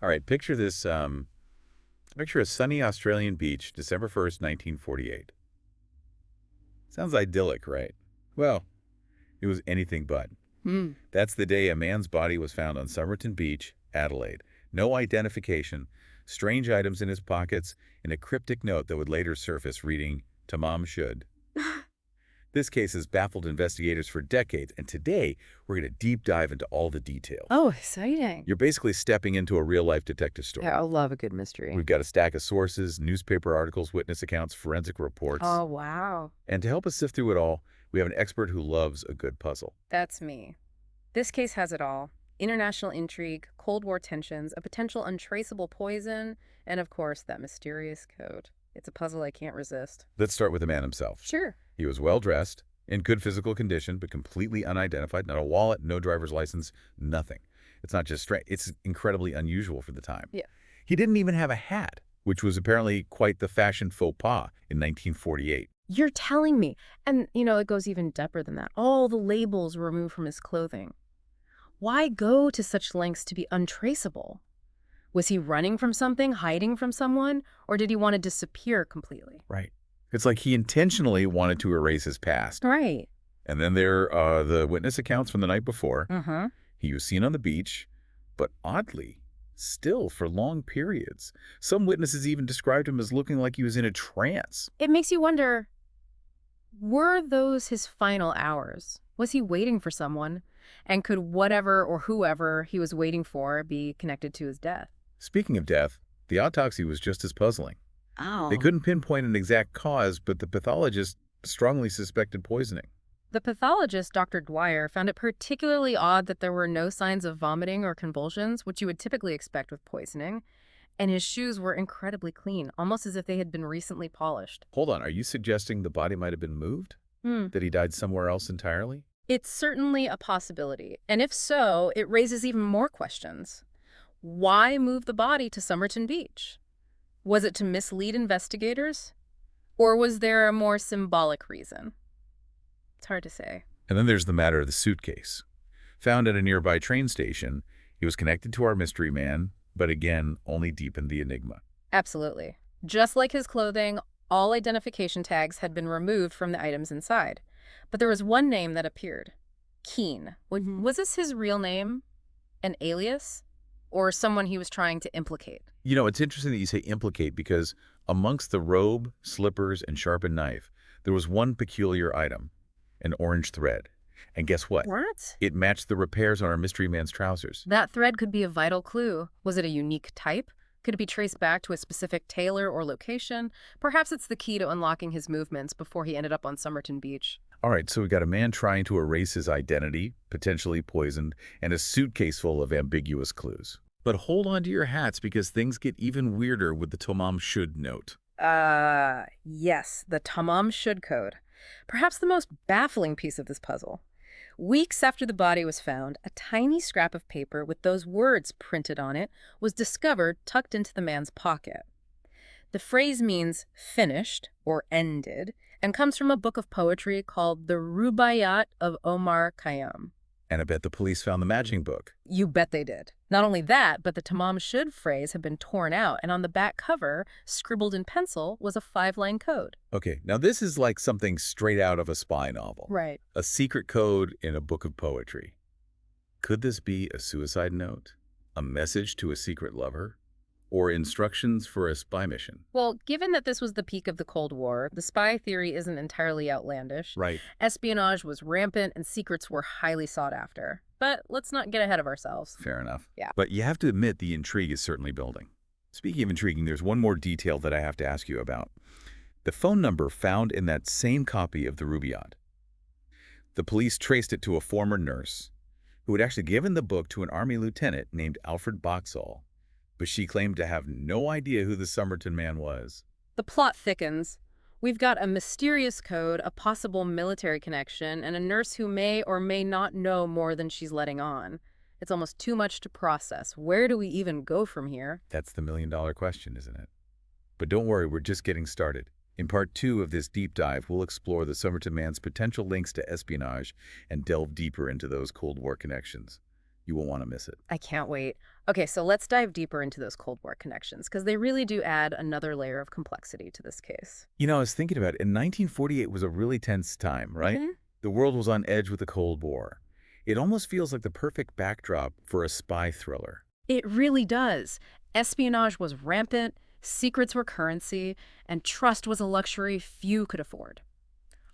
All right, picture this. Picture a sunny Australian beach, December 1st, 1948. Sounds idyllic, right? Well, it was anything but. Hmm. That's the day a man's body was found on Somerton Beach, Adelaide. No identification, strange items in his pockets, and a cryptic note that would later surface reading, "To Mom should." This case has baffled investigators for decades, and today we're going to deep dive into all the details. Oh, exciting. You're basically stepping into a real-life detective Yeah, I story. love a good mystery. We've got a stack of sources, newspaper articles, witness accounts, forensic reports. Oh, wow. And to help us sift through it all, we have an expert who loves a good puzzle. That's me. This case has it all. International intrigue, Cold War tensions, a potential untraceable poison, and of course, that mysterious code. It's a puzzle I can't resist. Let's start with the man himself. Sure. He was well-dressed, in good physical condition, but completely unidentified. Not a wallet, no driver's license, nothing. It's not just strange, it's incredibly unusual for the time. Yeah. He didn't even have a hat, which was apparently quite the fashion faux pas in 1948. You're telling me. And, it goes even deeper than that. All the labels were removed from his clothing. Why go to such lengths to be untraceable? Was he running from something, hiding from someone, or did he want to disappear completely? Right. It's like he intentionally wanted to erase his past. Right. And then there are the witness accounts from the night before. Uh-huh. He was seen on the beach, but oddly, still for long periods. Some witnesses even described him as looking like he was in a trance. It makes you wonder, were those his final hours? Was he waiting for someone? And could whatever or whoever he was waiting for be connected to his death? Speaking of death, the autopsy was just as puzzling. Oh. They couldn't pinpoint an exact cause, but the pathologist strongly suspected poisoning. The pathologist, Dr. Dwyer, found it particularly odd that there were no signs of vomiting or convulsions, which you would typically expect with poisoning, and his shoes were incredibly clean, almost as if they had been recently polished. Hold on, are you suggesting the body might have been moved? Hmm. That he died somewhere else entirely? It's certainly a possibility, and if so, it raises even more questions. Why move the body to Somerton Beach? Was it to mislead investigators? Or was there a more symbolic reason? It's hard to say. And then there's the matter of the suitcase. Found at a nearby train station, he was connected to our mystery man, but again, only deepened the enigma. Absolutely. Just like his clothing, all identification tags had been removed from the items inside. But there was one name that appeared. Keene. Was this his real name? An alias? Or someone he was trying to implicate? You know, it's interesting that you say implicate because amongst the robe, slippers, and sharpened knife, there was one peculiar item, an orange thread. And guess what? What? It matched the repairs on our mystery man's trousers. That thread could be a vital clue. Was it a unique type? Could it be traced back to a specific tailor or location? Perhaps it's the key to unlocking his movements before he ended up on Somerton Beach. All right, so we got a man trying to erase his identity, potentially poisoned, and a suitcase full of ambiguous clues. But hold on to your hats because things get even weirder with the Tomam should note. Yes, the Tamam Should code. Perhaps the most baffling piece of this puzzle. Weeks after the body was found, a tiny scrap of paper with those words printed on it was discovered tucked into the man's pocket. The phrase means finished or ended and comes from a book of poetry called The Rubaiyat of Omar Khayyam. And I bet the police found the matching book. You bet they did. Not only that, but the Tamam Should phrase had been torn out, and on the back cover, scribbled in pencil, was a 5-line code. Okay, now this is like something straight out of a spy novel. Right. A secret code in a book of poetry. Could this be a suicide note? A message to a secret lover? Or instructions for a spy mission? Well, given that this was the peak of the Cold War, the spy theory isn't entirely outlandish. Right. Espionage was rampant and secrets were highly sought after. But let's not get ahead of ourselves. Fair enough. Yeah. But you have to admit the intrigue is certainly building. Speaking of intriguing, there's one more detail that I have to ask you about. The phone number found in that same copy of the Rubaiyat. The police traced it to a former nurse who had actually given the book to an Army lieutenant named Alfred Boxall, but she claimed to have no idea who the Somerton man was. The plot thickens. We've got a mysterious code, a possible military connection, and a nurse who may or may not know more than she's letting on. It's almost too much to process. Where do we even go from here? That's the million-dollar question, isn't it? But don't worry, we're just getting started. In part 2 of this deep dive, we'll explore the Somerton man's potential links to espionage and delve deeper into those Cold War connections. You won't want to miss it. I can't wait. Okay, so let's dive deeper into those Cold War connections, because they really do add another layer of complexity to this case. I was thinking about it. In 1948 was a really tense time, right? Hmm. The world was on edge with the Cold War. It almost feels like the perfect backdrop for a spy thriller. It really does. Espionage was rampant, secrets were currency, and trust was a luxury few could afford.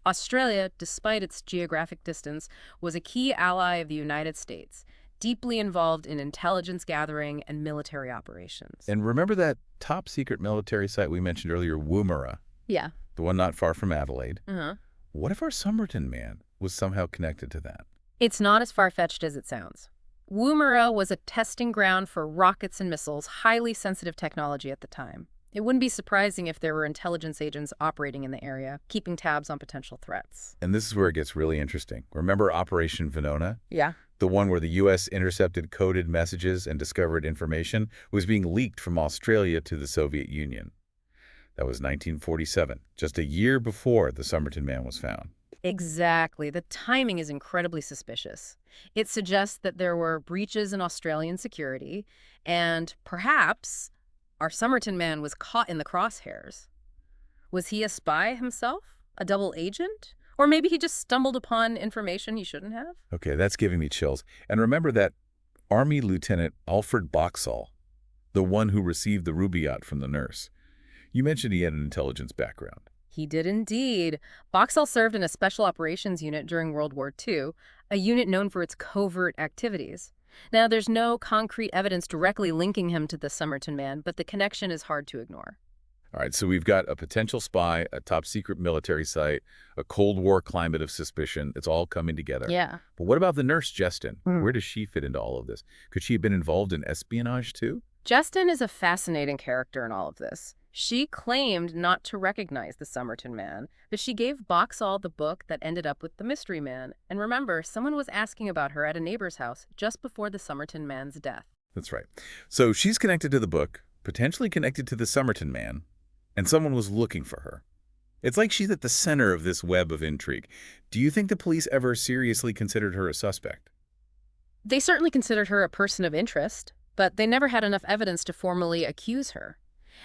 Australia, despite its geographic distance, was a key ally of the United States, deeply involved in intelligence gathering and military operations. And remember that top-secret military site we mentioned earlier, Woomera, Yeah. the one not far from Adelaide? Uh-huh. What if our Somerton Man was somehow connected to that? It's not as far-fetched as it sounds. Woomera was a testing ground for rockets and missiles, highly sensitive technology at the time. It wouldn't be surprising if there were intelligence agents operating in the area, keeping tabs on potential threats. And this is where it gets really interesting. Remember Operation Venona? Yeah. The one where the U.S. intercepted coded messages and discovered information was being leaked from Australia to the Soviet Union. That was 1947, just a year before the Somerton Man was found. Exactly. The timing is incredibly suspicious. It suggests that there were breaches in Australian security, and perhaps our Somerton Man was caught in the crosshairs. Was he a spy himself? A double agent? Or maybe he just stumbled upon information he shouldn't have? Okay, that's giving me chills. And remember that Army Lieutenant Alfred Boxall, the one who received the Rubaiyat from the nurse. You mentioned he had an intelligence background. He did indeed. Boxall served in a special operations unit during World War II, a unit known for its covert activities. Now, there's no concrete evidence directly linking him to the Somerton Man, but the connection is hard to ignore. All right, so we've got a potential spy, a top-secret military site, a Cold War climate of suspicion. It's all coming together. Yeah. But what about the nurse, Justin? Hmm. Where does she fit into all of this? Could she have been involved in espionage, too? Justin is a fascinating character in all of this. She claimed not to recognize the Somerton Man, but she gave Boxall the book that ended up with the Mystery Man. And remember, someone was asking about her at a neighbor's house just before the Somerton Man's death. That's right. So she's connected to the book, potentially connected to the Somerton Man, and someone was looking for her. It's like she's at the center of this web of intrigue. Do you think the police ever seriously considered her a suspect? They certainly considered her a person of interest, but they never had enough evidence to formally accuse her.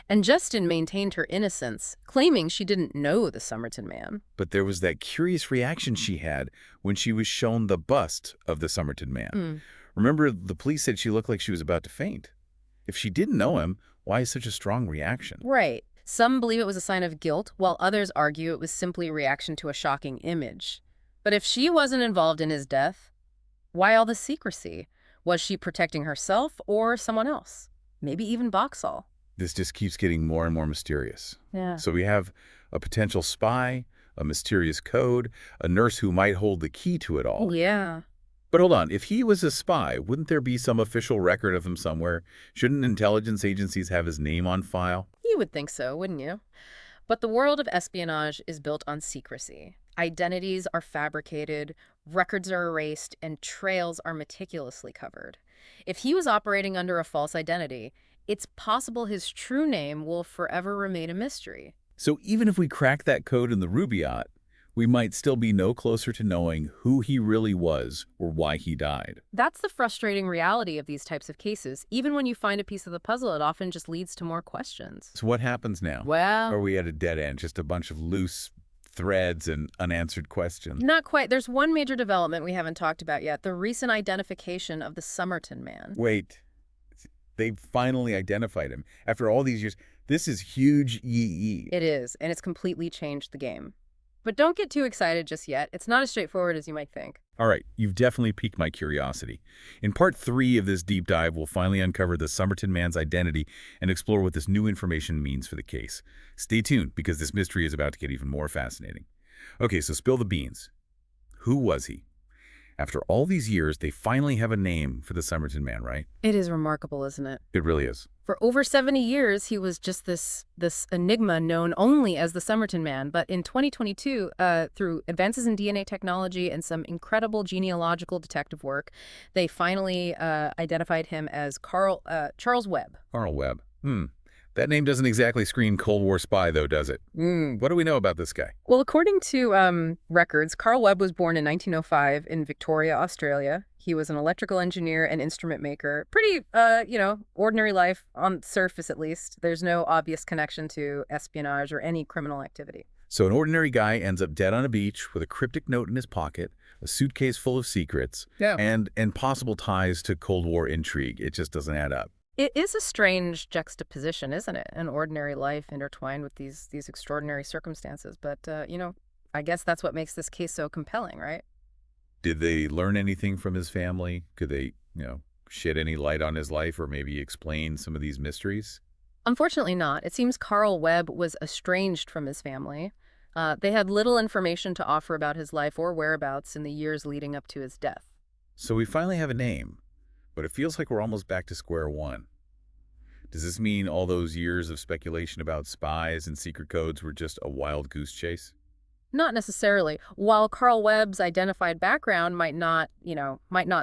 And Justin maintained her innocence, claiming she didn't know the Somerton Man. But there was that curious reaction she had when she was shown the bust of the Somerton Man. Remember, the police said she looked like she was about to faint. If she didn't know him, why such a strong reaction? Right. Some believe it was a sign of guilt, while others argue it was simply a reaction to a shocking image. But if she wasn't involved in his death, why all the secrecy? Was she protecting herself or someone else? Maybe even Boxall. This just keeps getting more and more mysterious. Yeah. So we have a potential spy, a mysterious code, a nurse who might hold the key to it all. Yeah. But hold on, if he was a spy, wouldn't there be some official record of him somewhere? Shouldn't intelligence agencies have his name on file? You would think so, wouldn't you? But the world of espionage is built on secrecy. Identities are fabricated, records are erased, and trails are meticulously covered. If he was operating under a false identity, it's possible his true name will forever remain a mystery. So even if we crack that code in the Rubaiyat, we might still be no closer to knowing who he really was or why he died. That's the frustrating reality of these types of cases. Even when you find a piece of the puzzle, it often just leads to more questions. So what happens now? Well, Are we at a dead end, just a bunch of loose threads and unanswered questions? not quite. There's one major development we haven't talked about yet, the recent identification of the Somerton Man. Wait, they finally identified him. After all these years, this is huge yee. It is, and it's completely changed the game. But don't get too excited just yet. It's not as straightforward as you might think. All right, you've definitely piqued my curiosity. In part 3 of this deep dive, we'll finally uncover the Somerton Man's identity and explore what this new information means for the case. Stay tuned, because this mystery is about to get even more fascinating. Okay, so spill the beans. Who was he? After all these years, they finally have a name for the Somerton Man, right? It is remarkable, isn't it? It really is. For over 70 years, he was just this enigma known only as the Somerton Man. But in 2022, through advances in DNA technology and some incredible genealogical detective work, they finally identified him as Charles Webb. Carl Webb. That name doesn't exactly scream Cold War spy, though, does it? What do we know about this guy? Well, according to records, Carl Webb was born in 1905 in Victoria, Australia. He was an electrical engineer and instrument maker. Pretty, ordinary life on surface at least. There's no obvious connection to espionage or any criminal activity. So an ordinary guy ends up dead on a beach with a cryptic note in his pocket, a suitcase full of secrets, Yeah. and possible ties to Cold War intrigue. It just doesn't add up. It is a strange juxtaposition, isn't it? An ordinary life intertwined with these extraordinary circumstances. But, I guess that's what makes this case so compelling, right? Did they learn anything from his family? Could they, shed any light on his life or maybe explain some of these mysteries? Unfortunately not. It seems Carl Webb was estranged from his family. They had little information to offer about his life or whereabouts in the years leading up to his death. So we finally have a name, but it feels like we're almost back to square one. Does this mean all those years of speculation about spies and secret codes were just a wild goose chase? Not necessarily. While Carl Webb's identified background might not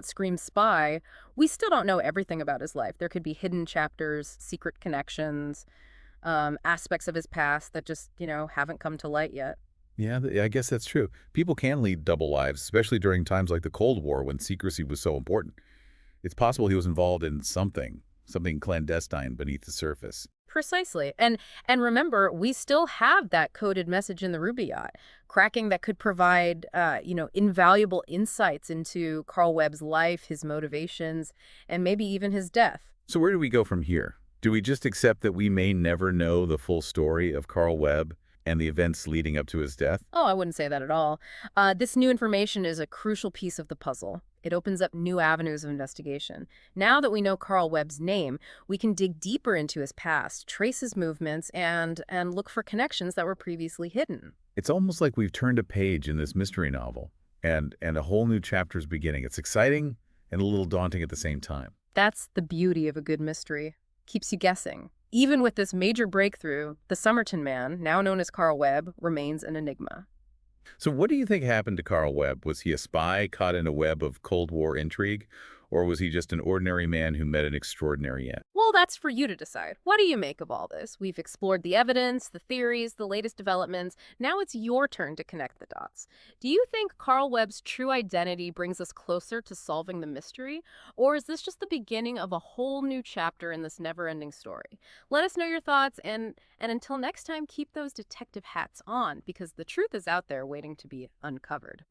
scream spy, we still don't know everything about his life. There could be hidden chapters, secret connections, aspects of his past that just, haven't come to light yet. Yeah, I guess that's true. People can lead double lives, especially during times like the Cold War when secrecy was so important. It's possible he was involved in something clandestine beneath the surface. Precisely. And remember, we still have that coded message in the Ruby yacht, cracking that could provide invaluable insights into Carl Webb's life, his motivations, and maybe even his death. So where do we go from here? Do we just accept that we may never know the full story of Carl Webb and the events leading up to his death? Oh, I wouldn't say that at all. This new information is a crucial piece of the puzzle. It opens up new avenues of investigation. Now that we know Carl Webb's name, we can dig deeper into his past, trace his movements, and look for connections that were previously hidden. It's almost like we've turned a page in this mystery novel, and a whole new chapter's beginning. It's exciting and a little daunting at the same time. That's the beauty of a good mystery. Keeps you guessing. Even with this major breakthrough, the Somerton Man, now known as Carl Webb, remains an enigma. So what do you think happened to Carl Webb? Was he a spy caught in a web of Cold War intrigue, or was he just an ordinary man who met an extraordinary end? Well, that's for you to decide. What do you make of all this? We've explored the evidence, the theories, the latest developments. Now it's your turn to connect the dots. Do you think Carl Webb's true identity brings us closer to solving the mystery? Or is this just the beginning of a whole new chapter in this never-ending story? Let us know your thoughts, and until next time, keep those detective hats on, because the truth is out there waiting to be uncovered.